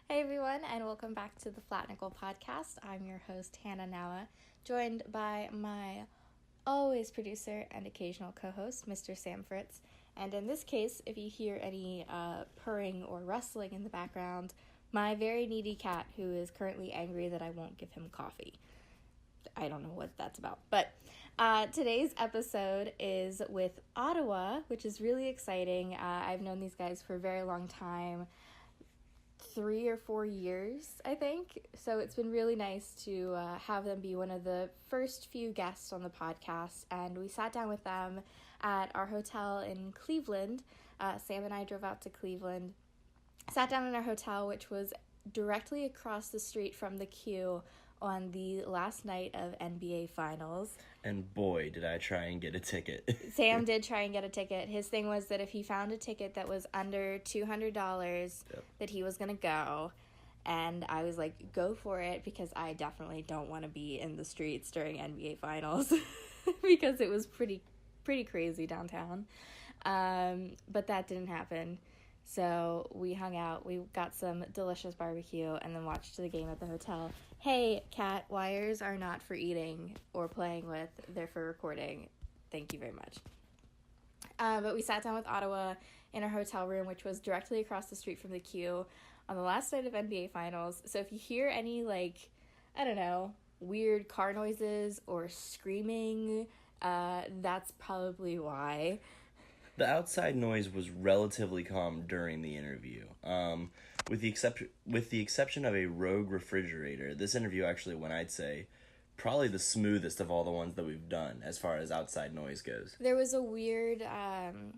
Hey everyone, and welcome back to the Flat Nickel Podcast. I'm your host, Hannah Nawa, joined by my always producer and occasional co-host, Mr. Sam Fritz. And in this case, if you hear any purring or rustling in the background, my very needy cat who is currently angry that I won't give him coffee. I don't know what that's about. But today's episode is with Ottawa, which is really exciting. I've known these guys for a very long time. 3 or 4 years, I think. So it's been really nice to have them be one of the first few guests on the podcast. And we sat down with them at our hotel in Cleveland. Sam and I drove out to Cleveland, sat down in our hotel, which was directly across the street from the queue on the last night of NBA Finals. And boy, did I try and get a ticket. Sam did try and get a ticket. His thing was that if he found a ticket that was under $200, that he was going to go. And I was like, go for it, because I definitely don't want to be in the streets during NBA Finals because it was pretty crazy downtown. But that didn't happen. So we hung out, we got some delicious barbecue, and then watched the game at the hotel. Hey, cat, wires are not for eating or playing with, they're for recording. Thank you very much. But we sat down with Ottawa in our hotel room, which was directly across the street from the queue, on the last night of NBA Finals. So if you hear any, weird car noises or screaming, that's probably why. The outside noise was relatively calm during the interview. With the exception of a rogue refrigerator, this interview actually went, I'd say, probably the smoothest of all the ones that we've done as far as outside noise goes. There was a weird, Sam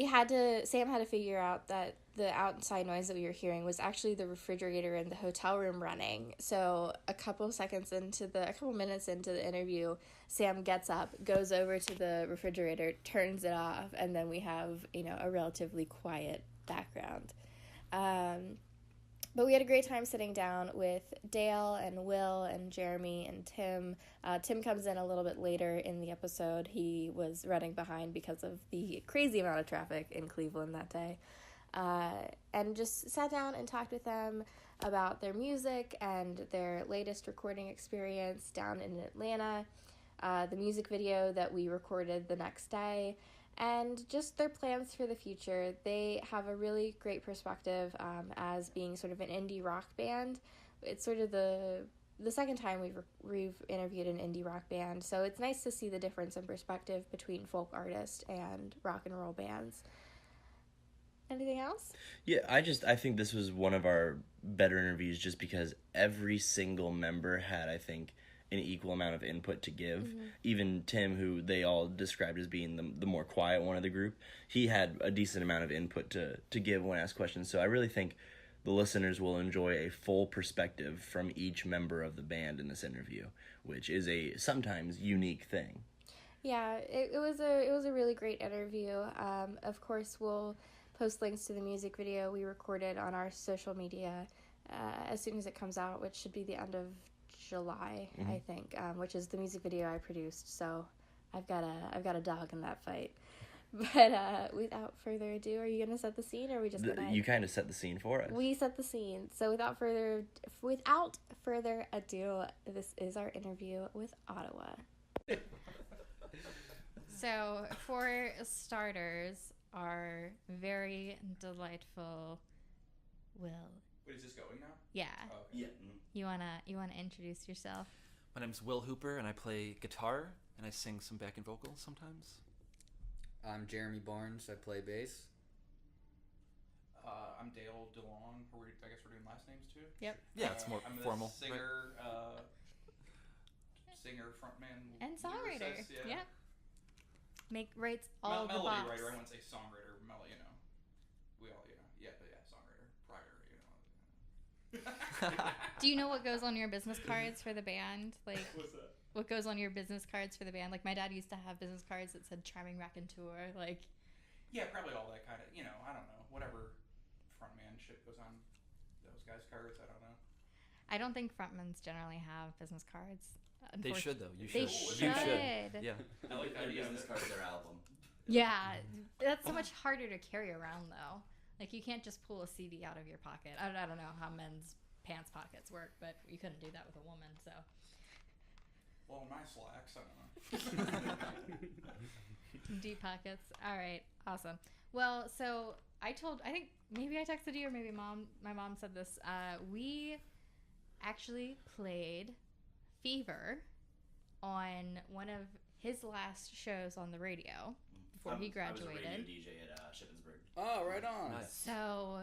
had to figure out that the outside noise that we were hearing was actually the refrigerator in the hotel room running. So a couple minutes into the interview, Sam gets up, goes over to the refrigerator, turns it off, and then we have, a relatively quiet background. But we had a great time sitting down with Dale and Will and Jeremy and Tim. Tim comes in a little bit later in the episode. He was running behind because of the crazy amount of traffic in Cleveland that day. And just sat down and talked with them about their music and their latest recording experience down in Atlanta, the music video that we recorded the next day, and just their plans for the future. They have a really great perspective as being sort of an indie rock band. It's sort of the second time we've interviewed an indie rock band, so it's nice to see the difference in perspective between folk artists and rock and roll bands. Anything else? Yeah, I think this was one of our better interviews just because every single member had, I think, an equal amount of input to give. Mm-hmm. Even Tim, who they all described as being the more quiet one of the group, he had a decent amount of input to give when asked questions. So I really think the listeners will enjoy a full perspective from each member of the band in this interview, which is a sometimes unique thing. Yeah, it was a really great interview. Of course, we'll post links to the music video we recorded on our social media as soon as it comes out, which should be the end of July, mm-hmm. I think, which is the music video I produced. So I've got a dog in that fight. But without further ado, are you gonna set the scene, or are we just gonna? You kind of set the scene for us. We set the scene. So without further ado, this is our interview with Ottawa. So for starters, our very delightful Will. Wait, is this going now? Yeah. Oh, okay. Yeah. You wanna introduce yourself? My name's Will Hooper, and I play guitar, and I sing some backing vocals sometimes. I'm Jeremy Barnes. I play bass. I'm Dale DeLong. I guess we're doing last names too? Yep. Yeah, it's more I'm formal. I'm the singer, frontman, and songwriter. Lyricist, yeah. Writes all the melody bops. writer. I wouldn't say songwriter. We all, songwriter, writer. Do you know what goes on your business cards for the band? Like, what's that? What goes on your business cards for the band? Like, my dad used to have business cards that said Charming Raconteur. Like, yeah, probably all that kind of. I don't know, whatever frontman shit goes on those guys' cards. I don't know. I don't think frontmans generally have business cards. They should, though. You They should. should. You should. Yeah. I like that business card of their album. Yeah, that's so much harder to carry around, though. Like, you can't just pull a CD out of your pocket. I don't know how men's pants pockets work, but you couldn't do that with a woman, so. Well, my slacks, I don't know. Deep pockets. All right. Awesome. Well, so I think maybe I texted you or maybe my mom said this. We actually played Fever on one of his last shows on the radio before he graduated. I was a radio DJ at Shippensburg. Oh, right on. Nice. So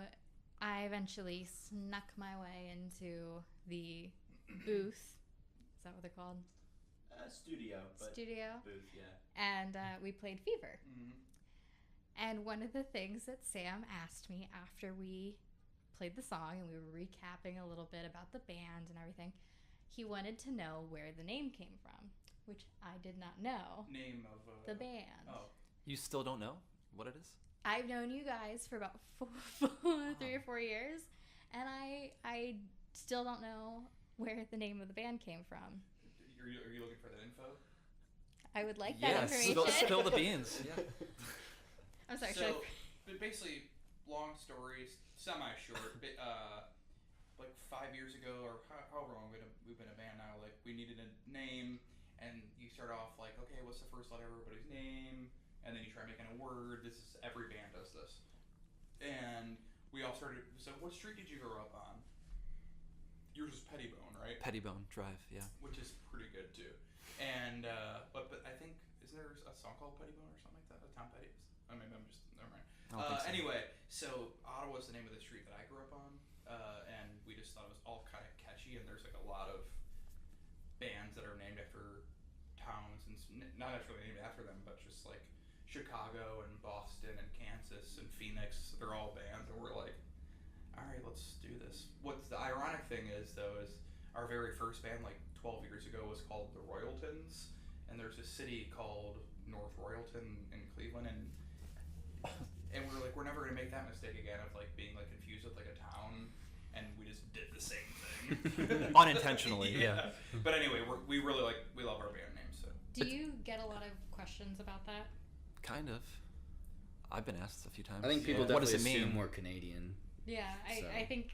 I eventually snuck my way into the booth. Is that what they're called? Studio. But Studio. Booth, yeah. And we played Fever. Mhm. And one of the things that Sam asked me after we played the song and we were recapping a little bit about the band and everything, he wanted to know where the name came from, which I did not know. Name of The band. Oh, You still don't know what it is? I've known you guys for about 3 or 4 years, and I still don't know where the name of the band came from. are you looking for that info? I would like that Yeah, information. spill the beans. Yeah. I'm sorry, So, should I... but basically, long stories, semi-short. Like 5 years ago, or however long we've been a band now. Like, we needed a name, and you start off like, okay, what's the first letter of everybody's name? And then you try making a word. Every band does this. And we all started. So, what street did you grow up on? Yours was Pettibone, right? Pettibone Drive, yeah. Which is pretty good too. And but I think, isn't there a song called Pettibone or something like that? Tom Petty. I mean, I'm just never mind. I don't think so. Anyway, so Ottawa is the name of the street that I grew up on, and we just thought it was all kind of catchy. And there's like a lot of bands that are named after towns, and not actually named after them, but just like Chicago and Boston and Kansas and Phoenix. They're all bands, and we're like, all right, let's do this. What's the ironic thing is, though, is our very first band, like 12 years ago, was called the Royaltons, and there's a city called North Royalton in Cleveland, and we're like, we're never gonna make that mistake again of like being like confused with like a town, and we just did the same thing Unintentionally, yeah. But anyway, we really we love our band name. So Do you get a lot of questions about that? Kind of. I've been asked a few times. I think people What does definitely it mean? assume we're Canadian. Yeah, So. I think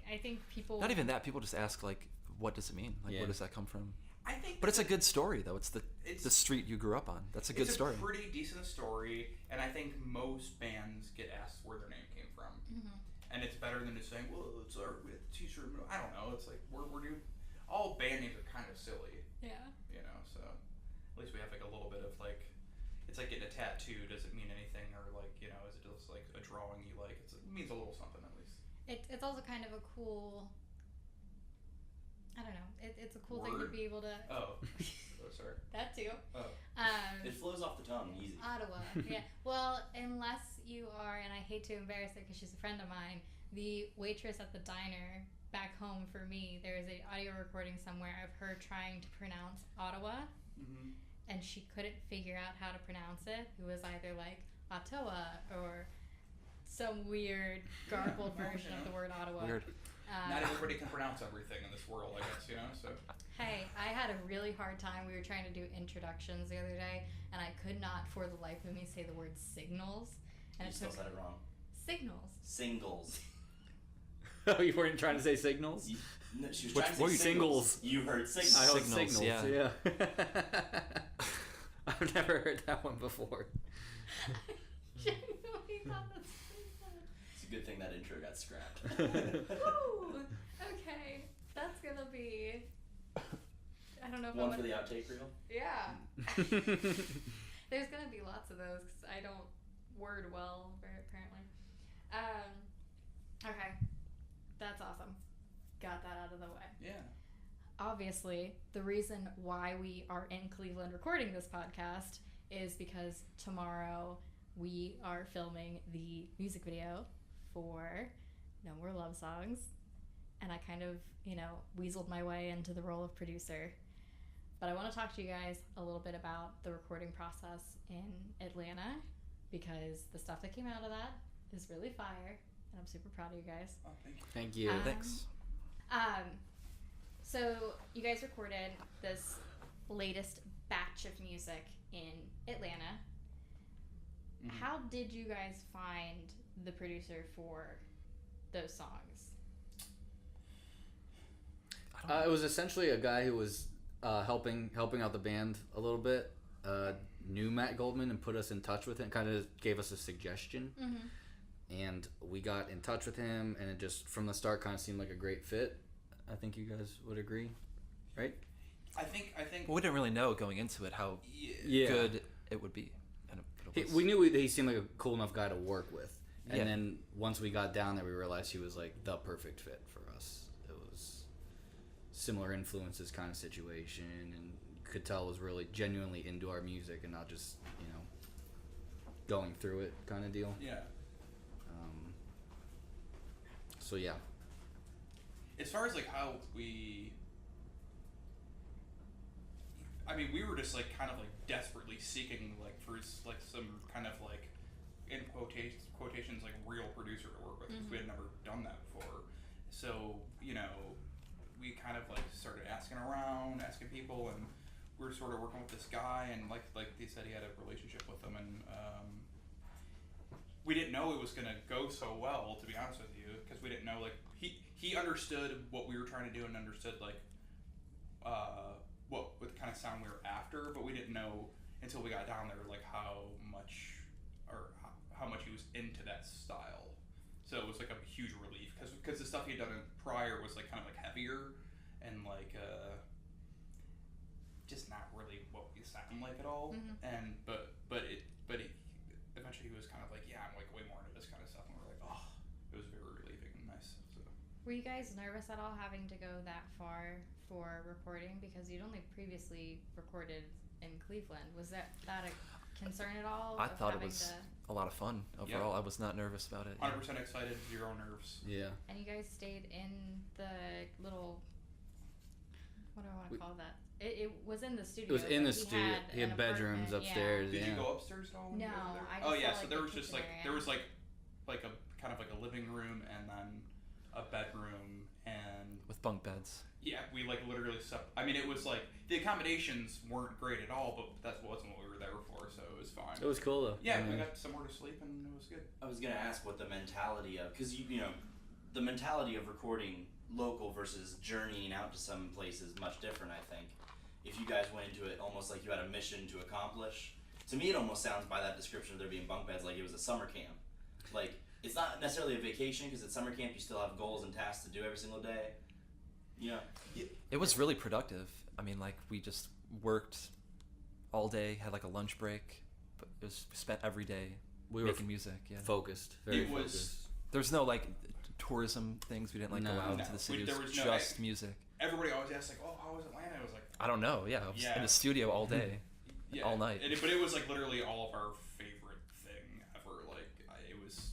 people... Not even that. People just ask, like, what does it mean? Like, Yeah. where does that come from? I think, But it's a good story, though. It's the It's- street you grew up on. That's a good story. It's a pretty decent story, and I think most bands get asked where their name came from. Mhm. And it's better than just saying, well, it's our t-shirt. I don't know. It's like we're doing. All band names are kind of silly, Yeah. you know. So at least we have like a little bit of like, it's like getting a tattoo. Does it mean anything, or like, you know, is it just like a drawing you like? It means a little something at least. It's also kind of a cool... I don't know. It's a cool thing to Word? be able to... Oh, oh, sorry. That too. Oh, It flows off the tongue easy. Ottawa. Yeah. Well, unless you are, and I hate to embarrass her because she's a friend of mine, the waitress at the diner back home for me, there is an audio recording somewhere of her trying to pronounce Ottawa, mm-hmm. and she couldn't figure out how to pronounce it. It was either like Ottawa or some weird garbled version of the word Ottawa. Weird. Not everybody can pronounce everything in this world, I guess, you know. So Hey, I had a really hard time. We were trying to do introductions the other day, and I could not, for the life of me, say the word signals. And You it still took said it wrong. signals. Singles. Oh, you weren't trying to say signals? No, she was Which trying to were say you? singles. You heard singles. I heard Signals, signals, yeah. I've never heard that one before. Genuinely thought that's what It's a good thing that intro got scrapped. I said. Woo! Okay, that's gonna be. I don't know if One I'm for the gonna... outtake reel. Yeah. There's gonna be lots of those because I don't word well, apparently. Okay, that's awesome. Got that out of the way. yeah. Obviously, the reason why we are in Cleveland recording this podcast is because tomorrow we are filming the music video for No More Love Songs. And I kind of, weaseled my way into the role of producer. But I want to talk to you guys a little bit about the recording process in Atlanta because the stuff that came out of that is really fire. And I'm super proud of you guys. Oh, thank you. Thank you. Thanks. So you guys recorded this latest batch of music in Atlanta. Mhm. How did you guys find the producer for those songs? I don't know. It was essentially a guy who was helping out the band a little bit. Knew Matt Goldman and put us in touch with him. Kind of gave us a suggestion, and we got in touch with him. And it just from the start kind of seemed like a great fit. I think you guys would agree, right? I think. Well, we didn't really know going into it how Yeah. good it would be. And it was, We knew he seemed like a cool enough guy to work with. And then once we got down there, we realized he was like the perfect fit for us. It was similar influences kind of situation, and could tell was really genuinely into our music and not just going through it kind of deal. Yeah. So yeah. As far as like how we were just like kind of like desperately seeking like for like some kind of like in quotations like real producer to work with because we had never done that before. So we kind of like started asking around, asking people, and we were sort of working with this guy, and like they said he had a relationship with them, and we didn't know it was gonna go so well, to be honest with you, because we didn't know like he understood what we were trying to do and understood like what kind of sound we were after, but we didn't know until we got down there like how much he was into that style. So it was like a huge relief because the stuff he had done prior was like kind of like heavier and like just not really what we sound like at all. And but eventually he was kind of like, yeah, I'm like way more into this kind of stuff, and we're like, oh, it was very relieving and nice. So Were you guys nervous at all having to go that far for recording, because you'd only previously recorded in Cleveland? Was that a concern at all? I thought it was a lot of fun overall. I was not nervous about it. 100% excited, 0 nerves. Yeah. And you guys stayed in the little, what do I want to call that? It was in the studio. It was in the but studio. He had an bedrooms apartment, upstairs. Did Yeah. you go upstairs at all? when you No, were there? I just Oh saw, yeah, like, so there the was just kitchen like area. there was like a kind of like a living room and then a bedroom, and With bunk beds. yeah, we like literally I mean, it was like the accommodations weren't great at all, but that wasn't what we were there for, so it was fine. It was cool though. Yeah, we got somewhere to sleep and it was good. I was gonna ask what the mentality of, because the mentality of recording local versus journeying out to some place is much different. I think if you guys went into it almost like you had a mission to accomplish, to me it almost sounds by that description of there being bunk beds like it was a summer camp. Like it's not necessarily a vacation because at summer camp you still have goals and tasks to do every single day. It was really productive. I mean, like we just worked all day, had like a lunch break, but it was spent every day making music. Yeah, Focused. Very It was- focused. there's no like tourism things. We didn't like go No. out No. to the city. There It was was no- just music. Everybody always asks like, oh, how was Atlanta? I was like, I don't know. Yeah, I was Yeah. in the studio all day. yeah, All night. But it was like literally all of our favorite thing ever. Like it was,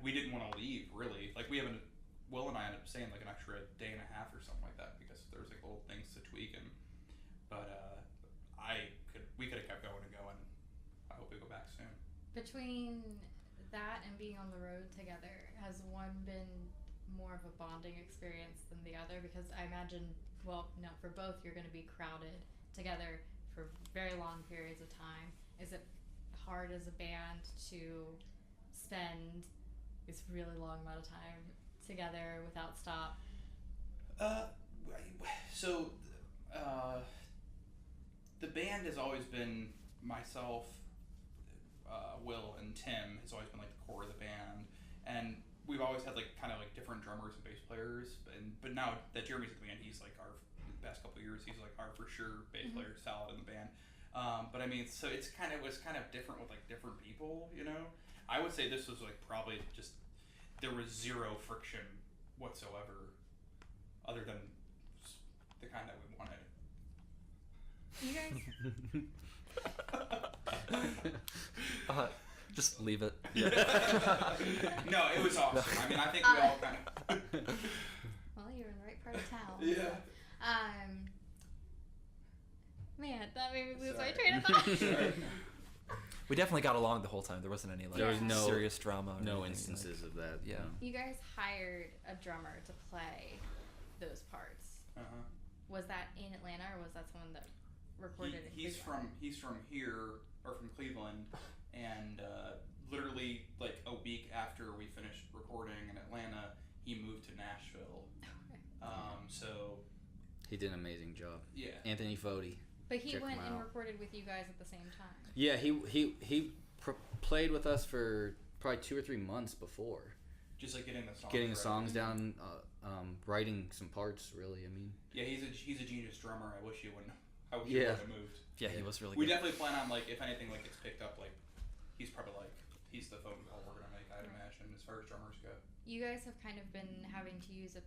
we didn't want to leave really. Like Will and I ended up staying like an extra day and a half or something like that because there was like little things to tweak, and we could have kept going and going. I hope we go back soon. Between that and being on the road together, has one been more of a bonding experience than the other? Because I imagine, well, no, for both you're going to be crowded together for very long periods of time. Is it hard as a band to spend this really long amount of time together without stop? The band has always been myself, Will, and Tim has always been like the core of the band, and we've always had like kind of like different drummers and bass players. But now that Jeremy's at the band, he's like the past couple of years he's like our for sure bass player, solid in the band. But I mean, so it was kind of different with like different people, I would say this was like probably just there was zero friction whatsoever, other than the kind that we wanted. You guys, Just leave it. No, it was awesome. I mean, I think we all kind of. well, you're in the right part of town. Yeah. Man, that made me lose my Sorry. train of thought. Sorry. We definitely got along the whole time. There wasn't any like There was no serious drama. Or No anything, instances of that. Yeah. You guys hired a drummer to play those parts. Uh-huh. Was that in Atlanta, or was that someone that recorded in He's Cleveland? from here, or from Cleveland, and literally like a week after we finished recording in Atlanta. he moved to Nashville. So He did an amazing job. yeah. Anthony Foti. But he Check went him and out. recorded with you guys at the same time. Yeah, he played with us for probably 2 or 3 months before. Just like getting the songs. Getting the right. songs down, writing some parts. Really, I mean. Yeah, he's a genius drummer. I wish he wouldn't. I wish he Yeah. would have moved. Yeah, he was really We good. definitely plan on, like, if anything like gets picked up, like he's probably like he's the phone call we're gonna make. I'd imagine as far as drummers go. You guys have kind of been having to use a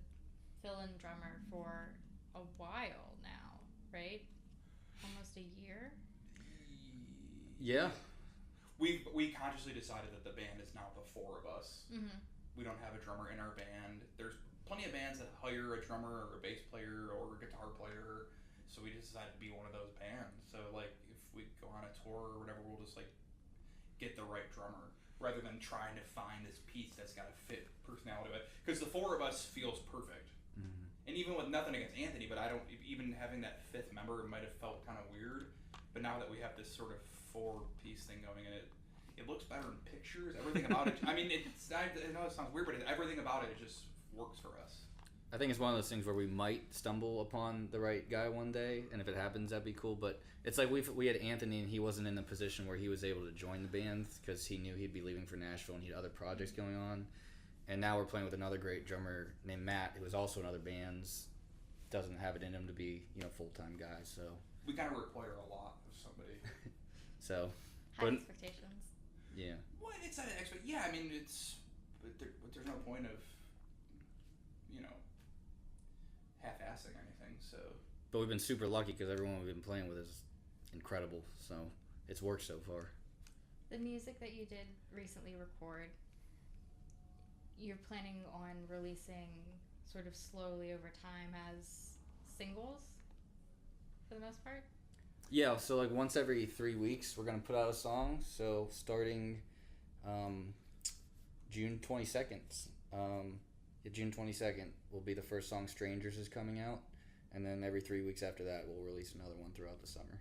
fill-in drummer for a while now, right? Almost a year. Yeah. We consciously decided that the band is now the 4 of us. Mm-hmm. We don't have a drummer in our band. There's plenty of bands that hire a drummer or a bass player or a guitar player. So we just decided to be one of those bands. So like if we go on a tour or whatever, we'll just like get the right drummer rather than trying to find this piece that's got to fit personality with. Because the 4 of us feels perfect. Mm-hmm. And even with nothing against Anthony, but I don't even having that 5th member might have felt kind of weird. But now that we have this sort of 4-piece thing going in it looks better in pictures. Everything about it. I mean, I know it sounds weird, but everything about it just works for us. I think it's one of those things where we might stumble upon the right guy one day, and if it happens, that'd be cool. But it's like we had Anthony, and he wasn't in the position where he was able to join the band because he knew he'd be leaving for Nashville and he had other projects going on. And now we're playing with another great drummer named Matt, who is also in other bands. Doesn't have it in him to be full-time guy. So we kind of require a lot of somebody. So High expectations. Yeah. Well, it's not an expert. Yeah, I mean, but there's no point of, half-assing anything. So. But we've been super lucky because everyone we've been playing with is incredible. So it's worked so far. The music that you did recently record, you're planning on releasing sort of slowly over time as singles, for the most part. Yeah, so like once every 3 weeks, we're gonna put out a song. So starting June 22nd, June 22nd will be the first song. Strangers is coming out, and then every 3 weeks after that, we'll release another one throughout the summer.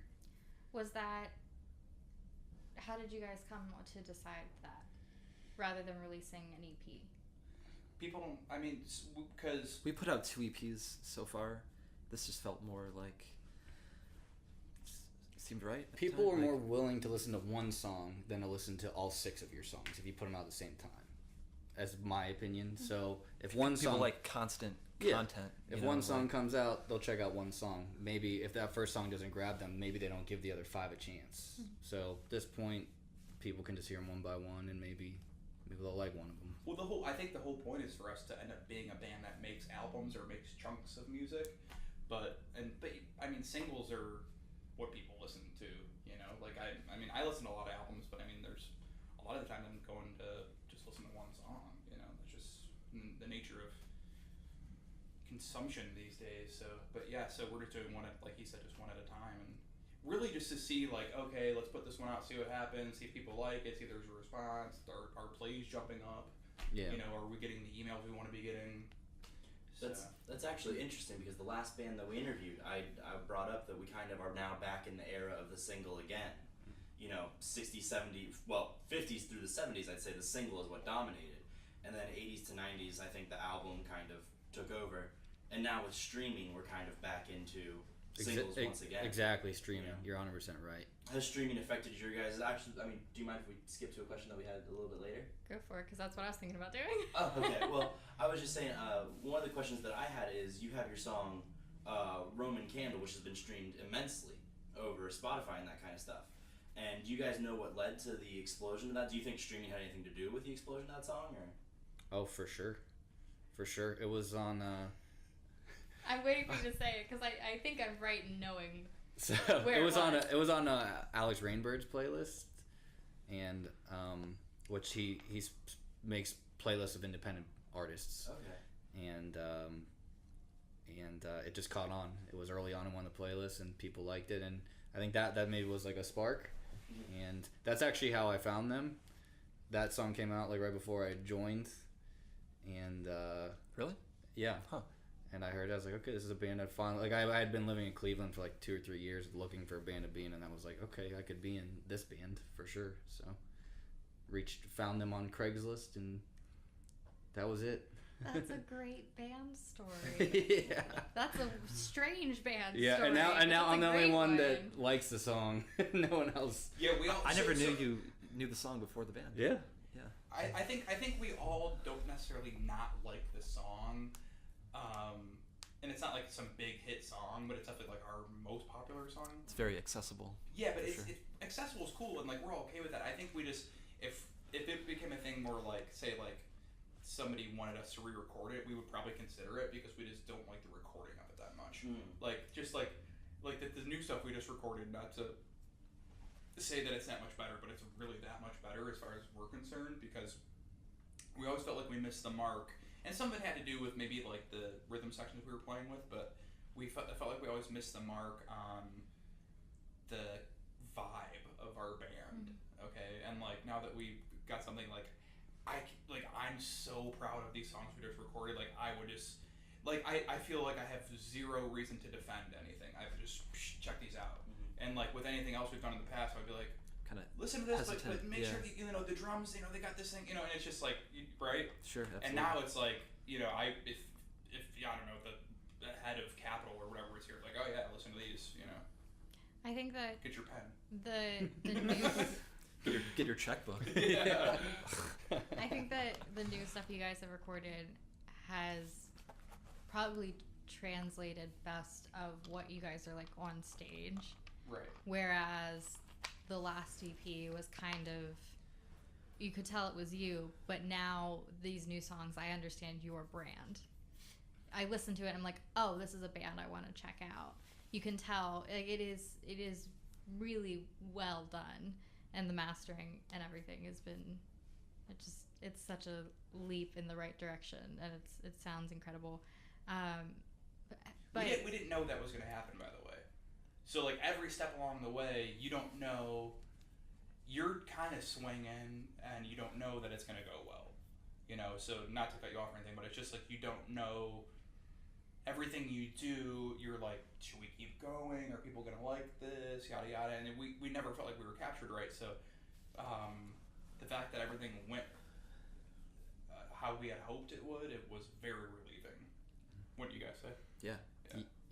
How did you guys come to decide that, rather than releasing an EP? People don't. I mean, because we put out 2 EPs so far. This just felt more like. Seemed right. People are more willing to listen to one song than to listen to all 6 of your songs if you put them out at the same time. As my opinion. So if one people song like constant content. If one song comes out, they'll check out one song. Maybe if that first song doesn't grab them, maybe they don't give the other 5 a chance. So at this point, people can just hear them one by one, and maybe they'll like one of them. Well, I think the whole point is for us to end up being a band that makes albums or makes chunks of music, but I mean singles are what people listen to, like I mean I listen to a lot of albums, but I mean there's a lot of the time I'm going to just listen to one song, that's just the nature of consumption these days. So we're just doing one at, like he said, just one at a time, and really just to see like, okay, let's put this one out, see what happens, see if people like it, see if there's a response, are plays jumping up, are we getting the emails we want to be getting. That's actually interesting because the last band that we interviewed, I brought up that we kind of are now back in the era of the single again. 60s, 70s, well, 50s through the 70s, I'd say the single is what dominated. And then 80s to 90s, I think the album kind of took over. And now with streaming, we're kind of back into singles once again. Exactly, streaming. You're 100% right. Has streaming affected your guys? Actually, I mean, do you mind if we skip to a question that we had a little bit later? Go for it, because that's what I was thinking about doing. Oh, okay. Well, I was just saying, one of the questions that I had is you have your song Roman Candle, which has been streamed immensely over Spotify and that kind of stuff. And do you guys know what led to the explosion of that? Do you think streaming had anything to do with the explosion of that song? Or? Oh, for sure. For sure. It was on... I'm waiting for you to say it, because I think I'm right in knowing... So it was on Alex Rainbird's playlist, and which he makes playlists of independent artists. Okay. And it just caught on. It was early on in one of the playlists, and people liked it, and I think that maybe was like a spark. Mm-hmm. And that's actually how I found them. That song came out like right before I joined, and really, yeah. Huh. And I heard it, I was like, okay, this is a band I'd finally... Like, I had been living in Cleveland for like 2 or 3 years looking for a band to be in, and I was like, okay, I could be in this band for sure. So, found them on Craigslist, and that was it. That's a great band story. Yeah. That's a strange band Yeah, story. and now That's I'm a the only great one that likes the song. No one else. Yeah, we all. I so- never knew so- you knew the song before the band. Yeah. Yeah. I think we all don't necessarily not like the song, and it's not like some big hit song, but it's definitely like our most popular song. It's very accessible. Yeah, but For it's sure. accessible is cool, and like we're all okay with that. I think we just if it became a thing where like say like somebody wanted us to re-record it, we would probably consider it because we just don't like the recording of it that much. Like just like the new stuff we just recorded. Not to say that it's that much better, but it's really that much better as far as we're concerned because we always felt like we missed the mark, and some of it had to do with maybe like the rhythm sections we were playing with, but I felt like we always missed the mark on the vibe of our band. Okay, and like now that we got something like I'm so proud of these songs we just recorded. Like I would just like I feel like I have zero reason to defend anything. I would just check these out. And like with anything else we've done in the past, I'd be like, Kind of listen to this, but hesitant, make yeah. sure that, the drums, they got this thing, and it's just like, right? Sure. Absolutely. And now it's like, if I don't know, the head of Capital or whatever is here, like, oh yeah, listen to these, I think that get your pen. the new get your checkbook. Yeah. I think that the new stuff you guys have recorded has probably translated best of what you guys are like on stage. Right. Whereas the last EP was kind of, you could tell it was you, but now these new songs, I understand your brand. I listen to it and I'm like, oh, this is a band I want to check out. You can tell it is really well done, and the mastering and everything has been, it's such a leap in the right direction, and it sounds incredible. But we didn't know that was going to happen, by the way. So like every step along the way, you don't know. You're kind of swinging, and you don't know that it's going to go well. So not to cut you off or anything, but it's just like you don't know. Everything you do, you're like, should we keep going? Are people going to like this? Yada yada. And we never felt like we were captured right. So the fact that everything went how we had hoped it would, it was very relieving. What do you guys say? Yeah.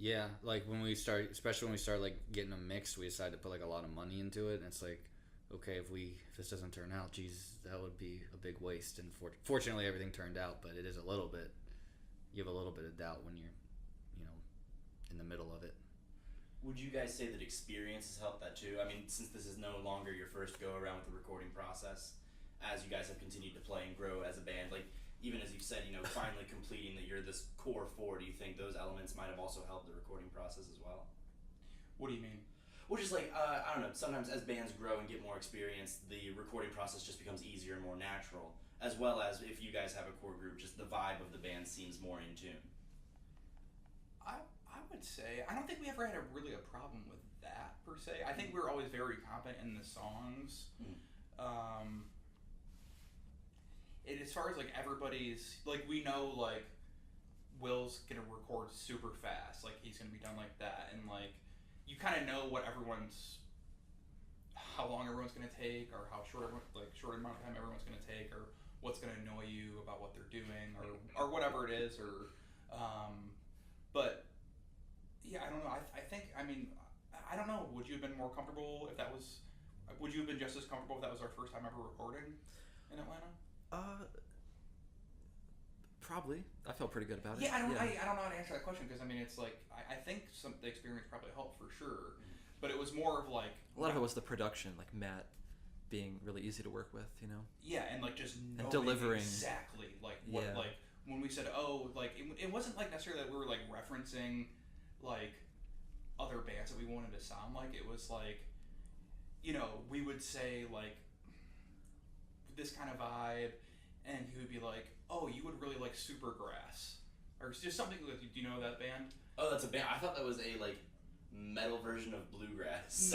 Yeah, like when we start, especially when we start like getting them mixed, we decided to put like a lot of money into it, and it's like, okay, if this doesn't turn out, geez, that would be a big waste. And fortunately, everything turned out, but it is a little bit. You have a little bit of doubt when you're, in the middle of it. Would you guys say that experience has helped that too? I mean, since this is no longer your first go around with the recording process, as you guys have continued to play and grow as a band, like even as you said, finally completing that you're this core four, do you think those elements might have also helped the recording process as well? What do you mean? Well, just like, I don't know, sometimes as bands grow and get more experience, the recording process just becomes easier and more natural, as well as if you guys have a core group, just the vibe of the band seems more in tune. I would say, I don't think we ever had really a problem with that, per se. I think we were always very confident in the songs. As far as, like, everybody's, like, we know, like, Will's gonna record super fast. Like, he's gonna be done like that. And, like, you kind of know how long everyone's gonna take, or how short amount of time everyone's gonna take, or what's gonna annoy you about what they're doing, or whatever it is, or, but, yeah, I don't know. I don't know. Would you have been more comfortable if that was, would you have been just as comfortable if that was our first time ever recording in Atlanta? Probably. I felt pretty good about it. Yeah, I don't know how to answer that question, because it's like I think the experience probably helped for sure, but it was more of like a lot of it was the production, like Matt being really easy to work with, Yeah, and like just knowing delivering exactly like what like when we said it wasn't like necessarily that we were like referencing like other bands that we wanted to sound like. It was like we would say like this kind of vibe, and he would be like, oh, you would really like Supergrass, or just something like, do you know that band? Oh, that's a band. I thought that was a like metal version of bluegrass.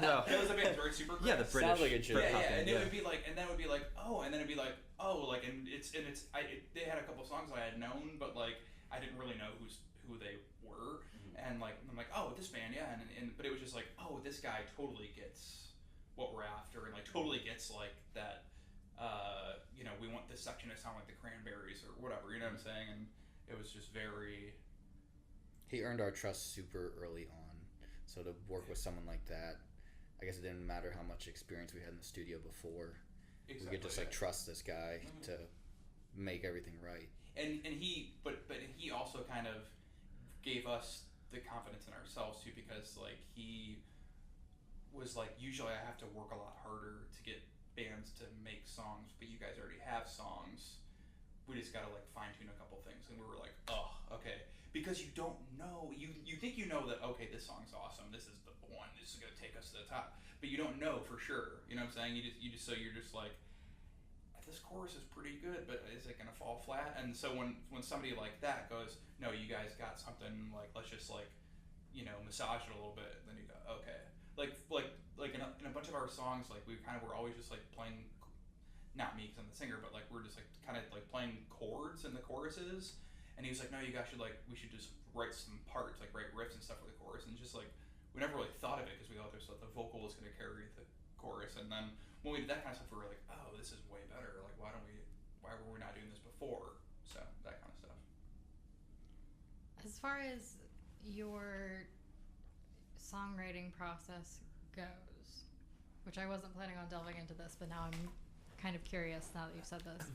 No. It was a band, right? Supergrass. Yeah, the British. Sounds like it should. Yeah, and it would be like, and then it would be like, oh, and then it'd be like, oh, like, and they had a couple songs I had known, but like I didn't really know who they were, and like I'm like, oh, this band, yeah, and but it was just like, oh, this guy totally gets what we're after, and like totally gets like that we want this section to sound like the Cranberries or whatever, you know what I'm saying? And it was just very... He earned our trust super early on. So to work with someone like that, I guess it didn't matter how much experience we had in the studio before. Exactly, we could just trust this guy to make everything right. And he also kind of gave us the confidence in ourselves too, because he was usually I have to work a lot harder to get bands to make songs, but you guys already have songs. We just gotta fine tune a couple things, and we were like, oh, okay, because you don't know, you think you know that, okay, this song's awesome, this is the one, this is gonna take us to the top, but you don't know for sure. You know what I'm saying? You're just this chorus is pretty good, but is it gonna fall flat? And so when somebody like that goes, no, you guys got something, let's just massage it a little bit, then you go, okay. In a bunch of our songs, we kind of were always just playing, not me because I'm the singer, but we're just kind of playing chords in the choruses. And he was like, no, you guys should we should just write some parts, write riffs and stuff for the chorus. And just we never really thought of it because we thought there's the vocal is going to carry the chorus. And then when we did that kind of stuff, we were like, oh, this is way better. Why were we not doing this before? So that kind of stuff. As far as your songwriting process goes, which I wasn't planning on delving into this, but now I'm kind of curious now that you've said this.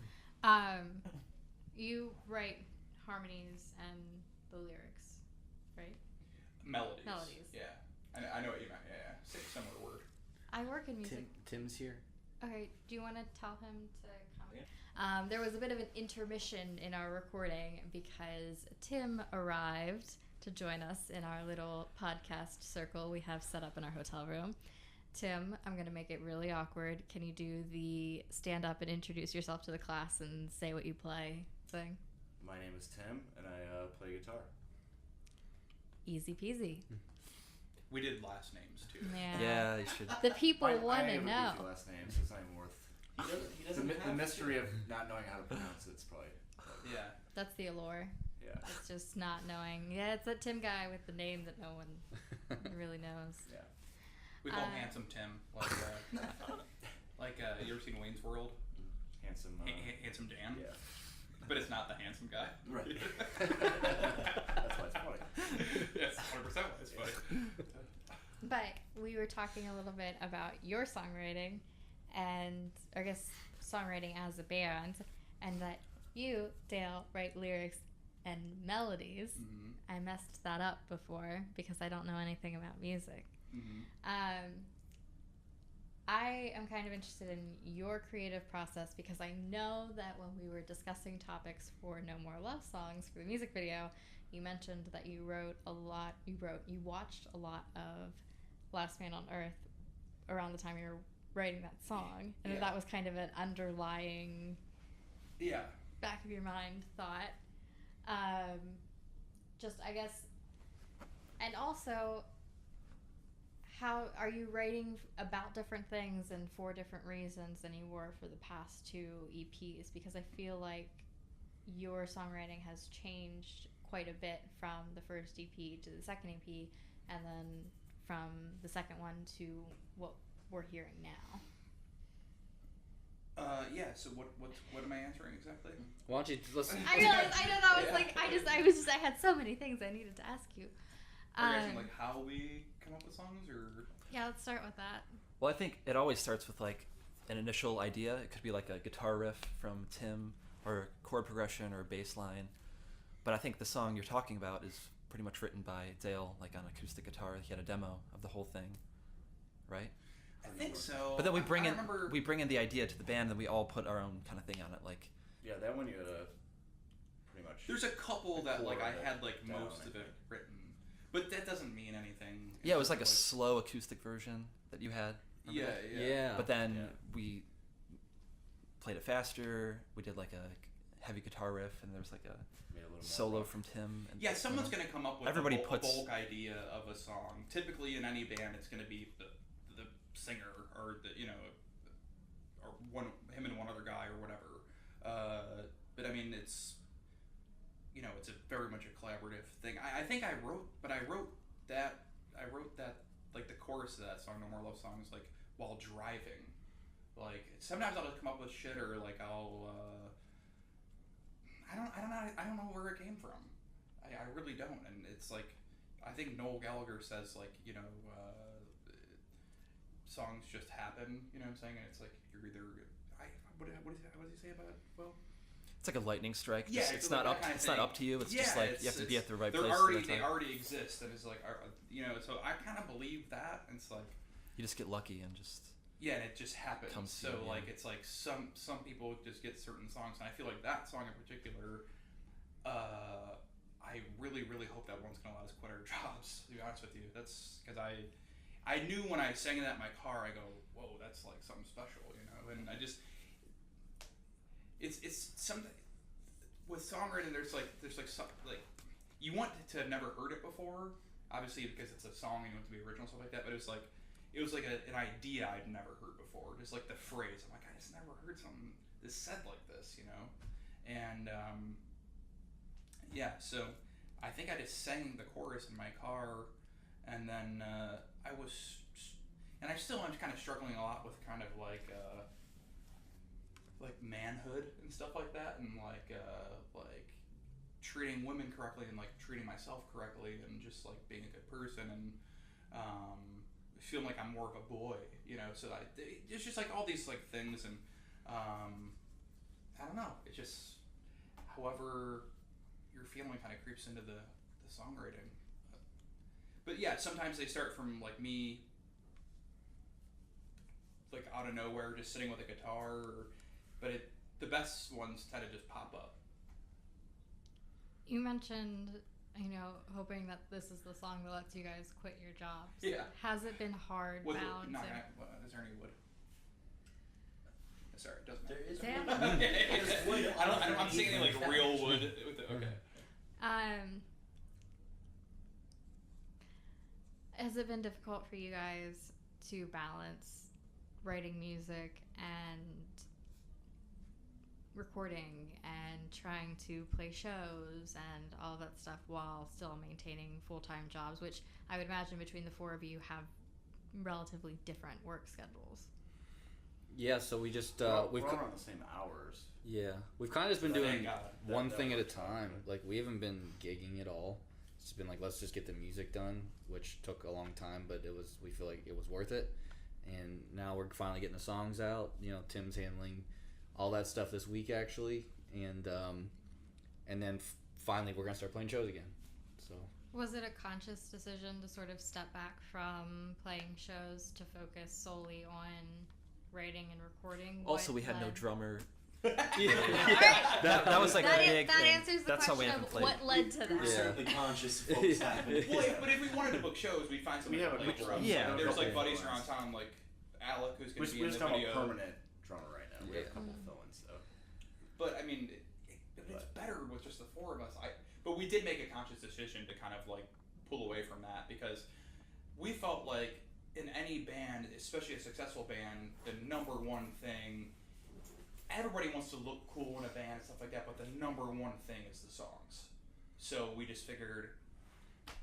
You write harmonies and the lyrics, right? Melodies. Yeah. I know what you meant. Yeah. Similar word. I work in music. Tim's here. Okay, do you want to tell him to come? Yeah. There was a bit of an intermission in our recording because Tim arrived to join us in our little podcast circle we have set up in our hotel room. Tim, I'm going to make it really awkward. Can you do the stand up and introduce yourself to the class and say what you play thing? My name is Tim, and I play guitar. Easy peasy. We did last names too. Yeah, you should. The people want to know. I have a last name, so it's not even worth. He doesn't the mystery of not knowing how to pronounce it's probably. Yeah. That's the allure. Yeah. It's just not knowing. Yeah, it's that Tim guy with the name that no one really knows. Yeah. We call him Handsome Tim. You ever seen Wayne's World? Handsome. Handsome Dan. Yeah. But it's not the handsome guy. Right. That's why it's funny. Yes, 100% why it's funny. But we were talking a little bit about your songwriting and, I guess, songwriting as a band, and that you, Dale, write lyrics and melodies. Mm-hmm. I messed that up before because I don't know anything about music. Mm-hmm. I am kind of interested in your creative process because I know that when we were discussing topics for No More Love Songs for the music video, you mentioned that you watched a lot of Last Man on Earth around the time you were writing that song, and that was kind of an underlying back of your mind thought. Just, I guess, and also, how are you writing about different things and for different reasons than you were for the past two EPs? Because I feel like your songwriting has changed quite a bit from the first EP to the second EP, and then from the second one to what we're hearing now. So what am I answering exactly? Why don't you listen? I realized I don't know. I had so many things I needed to ask you. Are you asking how we come up with songs, or? Yeah, let's start with that. Well, I think it always starts with an initial idea. It could be a guitar riff from Tim, or chord progression, or bass line. But I think the song you're talking about is pretty much written by Dale, on acoustic guitar. He had a demo of the whole thing, right? I think so. But then we bring in the idea to the band, and we all put our own kind of thing on it. Yeah, that one you had pretty much. There's a couple that I had most of it written, but that doesn't mean anything. Yeah, it was a slow acoustic version that you had. Yeah. But then we played it faster. We did a heavy guitar riff, and there was a solo from Tim. And, someone's gonna come up with a bulk idea of a song. Typically, in any band, it's gonna be the singer or or him and one other guy or whatever. But I mean, it's it's very much a collaborative thing. I think I wrote that the chorus of that song, No More Love Songs, while driving. Like sometimes I'll just come up with shit, or like I'll I don't know where it came from. I really don't, and it's like I think Noel Gallagher says like songs just happen. You know what I'm saying? And it's like you're either what does he say about it? Well. It's like a lightning strike. Yeah, it's not up. It's not up to you. It's just like you have to be at the right place. They already exist, and it's like So I kind of believe that, and it's like you just get lucky and just and it just happens. So you, like it's like some people just get certain songs, and I feel like that song in particular. I really hope that one's gonna let us quit our jobs. To be honest with you, that's because I knew when I sang that in my car, I go, whoa, that's like something special, and I just. It's something with songwriting. There's like some, like you want to have never heard it before, obviously because it's a song and you want it to be original stuff like that. But it was like an idea I'd never heard before. Just like the phrase, I'm like I just never heard something that's said like this, And so I think I just sang the chorus in my car, and then I'm kind of struggling a lot with kind of like manhood and stuff like that, and like treating women correctly and like treating myself correctly, and just like being a good person, and feeling like I'm more of a boy, So it's just like all these like things, and I don't know. It's just however your feeling kind of creeps into the songwriting. But yeah, sometimes they start from like me, like out of nowhere, just sitting with a guitar. But the best ones tend to just pop up. You mentioned, hoping that this is the song that lets you guys quit your jobs. Yeah. Has it been hard balancing? Is there any wood? Sorry, it doesn't matter. There is wood. I'm seeing any like real wood. Okay. Has it been difficult for you guys to balance writing music and recording and trying to play shows and all that stuff while still maintaining full-time jobs, which I would imagine between the four of you have relatively different work schedules? Yeah, so we just we're all on the same hours. Yeah, we've kind of just been doing one thing at a time. Like we haven't been gigging at all. It's been like, let's just get the music done, which took a long time, but we feel like it was worth it. And now we're finally getting the songs out. Tim's handling all that stuff this week actually, and then finally we're gonna start playing shows again. So was it a conscious decision to sort of step back from playing shows to focus solely on writing and recording? Also, we had no drummer. Yeah. That was like a big that thing. answers the That's how we question haven't of played. what led to that. We're certainly conscious of what's happening. Well, but if we wanted to book shows, we'd find somebody to play drums. Yeah. There's like buddies around town, like Alec, who's going to be in the video. We just have a permanent drummer right now. We have a couple fill-ins, so. But I mean, it's better with just the four of us. But we did make a conscious decision to kind of like pull away from that, because we felt like in any band, especially a successful band, the number one thing, everybody wants to look cool in a band and stuff like that, but the number one thing is the songs. So we just figured,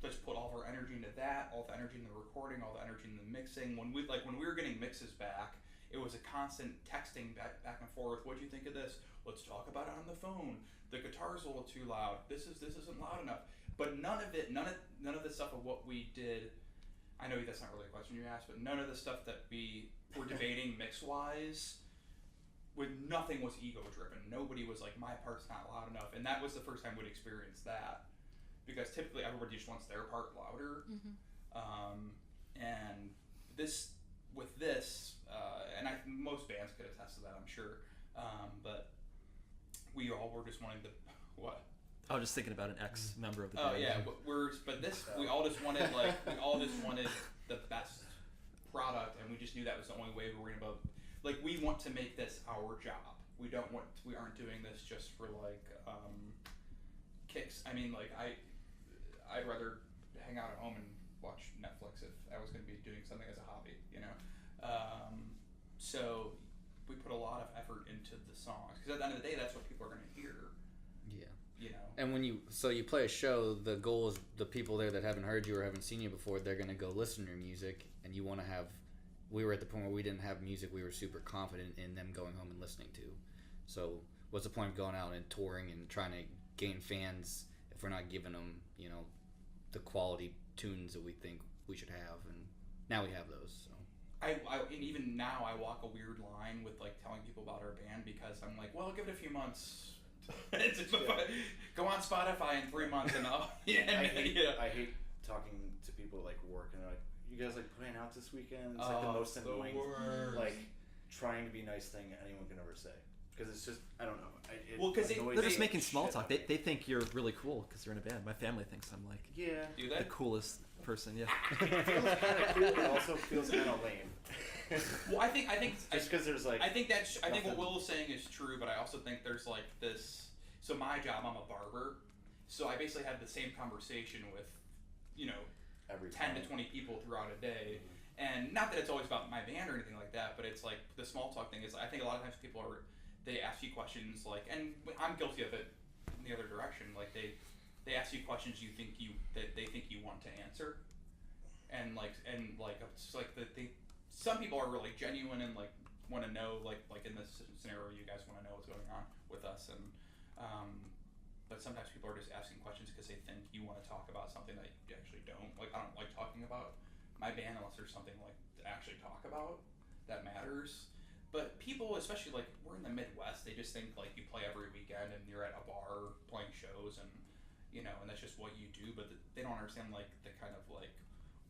let's put all of our energy into that, all the energy in the recording, all the energy in the mixing. When we were getting mixes back, it was a constant texting back and forth. What do you think of this? Let's talk about it on the phone. The guitar's a little too loud. This isn't loud enough. But none of the stuff of what we did. I know that's not really a question you asked, but none of the stuff that we were debating mix-wise, nothing was ego-driven. Nobody was like, my part's not loud enough. And that was the first time we'd experienced that. Because typically everybody just wants their part louder. Mm-hmm. And most bands could attest to that, I'm sure. But we all were just wanting what? I was just thinking about an ex-member of the band. band. Oh yeah, we all just wanted the best product, and we just knew that was the only way we were gonna we want to make this our job. We aren't doing this just for kicks. I mean, I'd rather hang out at home and watch Netflix if I was gonna be doing something as a hobby, So we put a lot of effort into the songs, because at the end of the day, that's what people are gonna hear. Yeah. And when you play a show, the goal is the people there that haven't heard you or haven't seen you before, they're gonna go listen to your music, and you want to have we were at the point where we didn't have music we were super confident in them going home and listening to. So what's the point of going out and touring and trying to gain fans if we're not giving them, you know, the quality tunes that we think we should have? And now we have those. So. And even now, I walk a weird line with like telling people about our band because I'm like, well, give it a few months. Go on Spotify in 3 months and I'll. I hate talking to people like work and they're like, you guys like playing out this weekend? It's like the most annoying, like trying to be nice thing anyone can ever say. Because it's just, I don't know. Because they're just making small talk. They think you're really cool because you're in a band. My family thinks I'm like the coolest person. Yeah. It feels kind of cool, but also feels kind of lame. Well, I think just because there's like. I think what Will is saying is true, but I also think there's like this. So my job, I'm a barber, so I basically have the same conversation with, you know, every 10 to 20 people throughout a day. And not that it's always about my band or anything like that, but it's like the small talk thing is, I think a lot of times people they ask you questions like, and I'm guilty of it in the other direction, like they ask you questions that they think you want to answer. And it's like some people are really genuine and like want to know, like in this scenario, you guys want to know what's going on with us. And, but sometimes people are just asking questions because they think you want to talk about something that you actually don't. Like, I don't like talking about my band unless there's something like to actually talk about that matters. But people, especially like we're in the Midwest, they just think like you play every weekend and you're at a bar playing shows and, you know, and that's just what you do. But they don't understand like the kind of like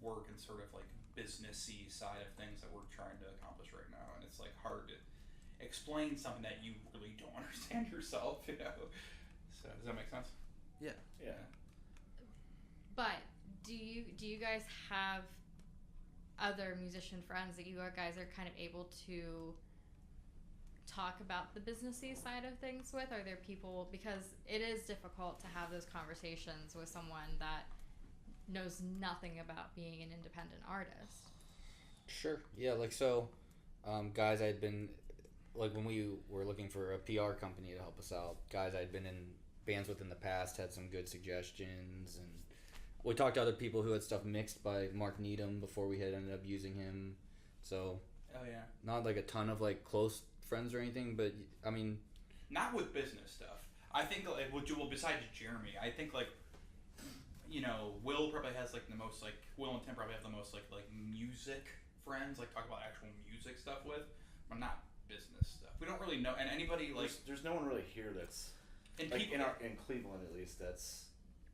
work and sort of like businessy side of things that we're trying to accomplish right now. And it's like hard to explain something that you really don't understand yourself, you know. So does that make sense? Yeah. But do you guys have other musician friends that you guys are kind of able to talk about the businessy side of things with? Are there people, because it is difficult to have those conversations with someone that knows nothing about being an independent artist? Sure. Yeah, like so guys I'd been like when we were looking for a PR company to help us out, guys I'd been in bands with in the past had some good suggestions, and we talked to other people who had stuff mixed by Mark Needham before we had ended up using him. So not like a ton of like close friends or anything, but I mean, not with business stuff. I think like besides Jeremy, I think like, you know, Will probably has like the most like Will and Tim probably have the most like music friends, like talk about actual music stuff with, but not business stuff. We don't really know, and anybody like there's no one really here that's like in Cleveland at least that's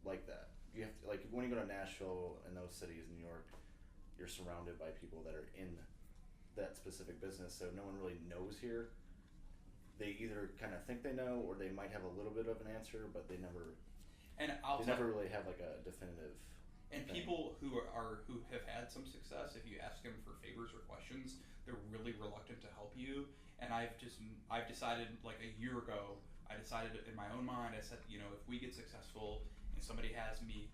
like that. You have to, like when you go to Nashville and those cities, New York, you're surrounded by people that are in that specific business, so no one really knows here. They either kind of think they know, or they might have a little bit of an answer, but they never. And never really have like a definitive. And thing. People who have had some success, if you ask them for favors or questions, they're really reluctant to help you. And I've decided like a year ago, I decided in my own mind, I said, you know, if we get successful and somebody ask me